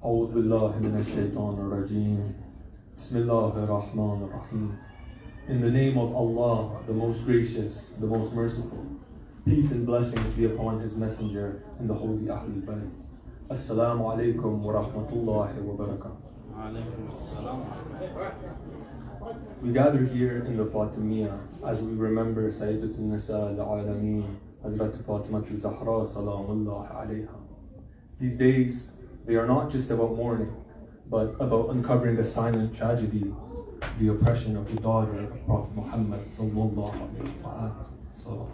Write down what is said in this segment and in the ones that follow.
أعوذ بالله من الشيطان الرجيم بسم الله الرحمن الرحيم. In the name of Allah, the most gracious, the most merciful. Peace and blessings be upon His messenger and the holy Ahlul Bayt. Assalamu alaikum wa rahmatullahi wa barakatuh. We gather here in the Fatimiyya as we remember Sayyidatul Nisa al-Alameen, Hazrat Fatima al-Zahra salamullah alayha. These days, they are not just about mourning, but about uncovering the silent tragedy, the oppression of the daughter of Prophet Muhammad sallallahu alayhi wa sallam.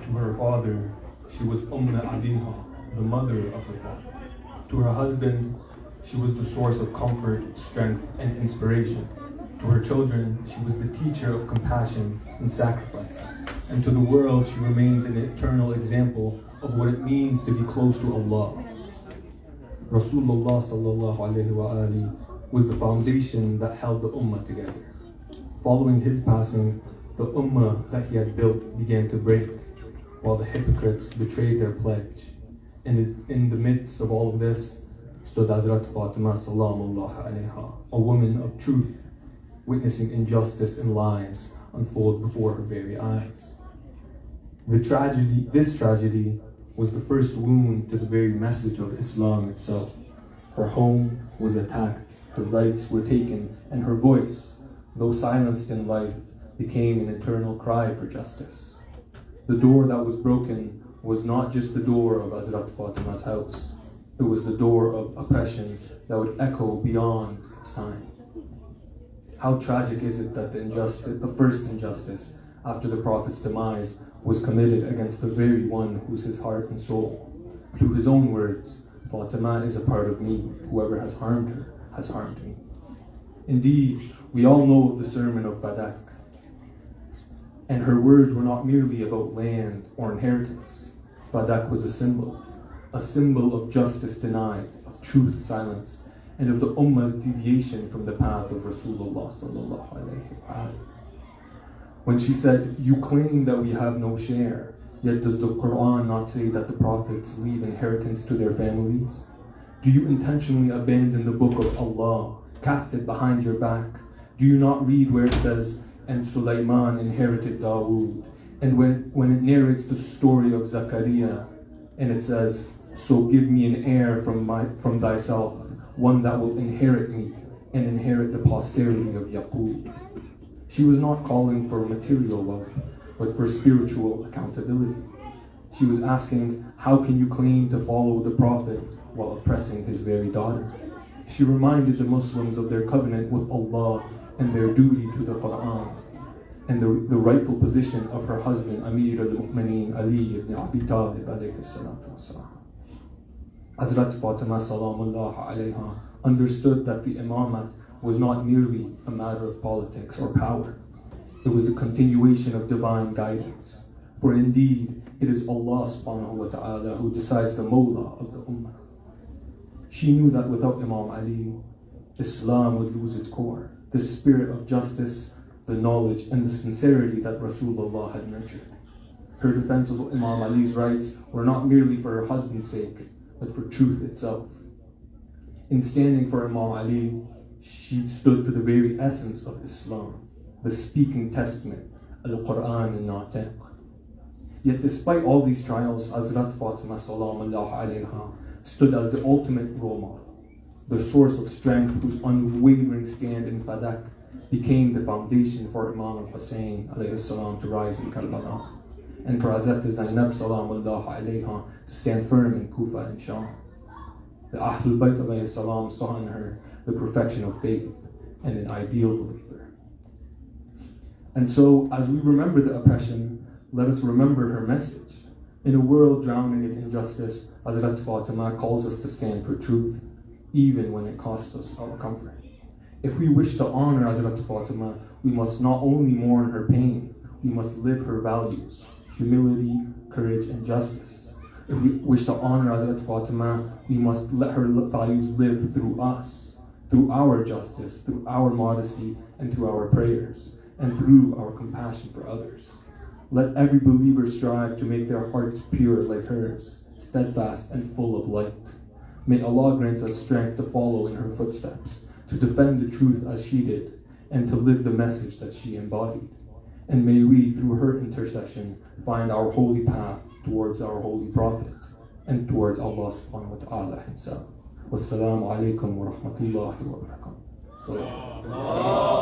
To her father, she was Abiha, the mother of her father. To her husband, she was the source of comfort, strength, and inspiration. To her children, she was the teacher of compassion and sacrifice. And to the world, she remains an eternal example of what it means to be close to Allah. Rasulullah sallallahu alayhi wa alihi was the foundation that held the ummah together. Following his passing, the ummah that he had built began to break, while the hypocrites betrayed their pledge. And in the midst of all of this stood Hazrat Fatima salamullah alayha, a woman of truth, witnessing injustice and lies unfold before her very eyes. This tragedy was the first wound to the very message of Islam itself. Her home was attacked, her rights were taken, and her voice, though silenced in life, became an eternal cry for justice. The door that was broken was not just the door of Hazrat Fatima's house, it was the door of oppression that would echo beyond its time. How tragic is it that the first injustice after the Prophet's demise was committed against the very one who's his heart and soul. Through his own words, Fatima is a part of me. Whoever has harmed her has harmed me. Indeed, we all know the sermon of Fadak. And her words were not merely about land or inheritance. Fadak was a symbol of justice denied, of truth silenced, and of the Ummah's deviation from the path of Rasulullah sallallahu alayhi wa sallam. When she said, "You claim that we have no share, yet does the Quran not say that the prophets leave inheritance to their families? Do you intentionally abandon the book of Allah, cast it behind your back? Do you not read where it says, 'And Sulaiman inherited Dawood', and when it narrates the story of Zakaria, and it says, 'So give me an heir from thyself, one that will inherit me and inherit the posterity of Yaqub'?" She was not calling for material wealth, but for spiritual accountability. She was asking, how can you claim to follow the Prophet while oppressing his very daughter? She reminded the Muslims of their covenant with Allah and their duty to the Quran, and the rightful position of her husband, Amir al-Mu'mineen Ali ibn Abi Talib alayhi salatu wasalam. Hazrat Fatima salamullah alayha understood that the imamat was not merely a matter of politics or power. It was the continuation of divine guidance. For indeed, it is Allah subhanahu wa ta'ala who decides the mawla of the ummah. She knew that without Imam Ali, Islam would lose its core, the spirit of justice, the knowledge, and the sincerity that Rasulullah had nurtured. Her defense of Imam Ali's rights were not merely for her husband's sake, but for truth itself. In standing for Imam Ali, she stood for the very essence of Islam, the speaking testament, Al-Quran al-Natiq. Yet despite all these trials, Hazrat Fatima salamullah alayha stood as the ultimate role model, the source of strength whose unwavering stand in Fadak became the foundation for Imam al-Hussein alayhi salam to rise in Karbala, and for Hazrat Zainab salamullah alayha to stand firm in Kufa and Sham. The Ahlul Bayt alayhi salam saw in her the perfection of faith and an ideal believer. And so, as we remember the oppression, let us remember her message. In a world drowning in injustice, Hazrat Fatima calls us to stand for truth, even when it costs us our comfort. If we wish to honor Hazrat Fatima, we must not only mourn her pain, we must live her values, humility, courage, and justice. If we wish to honor Hazrat Fatima, we must let her values live through us, through our justice, through our modesty, and through our prayers, and through our compassion for others. Let every believer strive to make their hearts pure like hers, steadfast and full of light. May Allah grant us strength to follow in her footsteps, to defend the truth as she did, and to live the message that she embodied. And may we, through her intercession, find our holy path towards our holy Prophet and towards Allah subhanahu wa ta'ala himself. Wassalamu alaikum wa rahmatullahi wa barakatuh.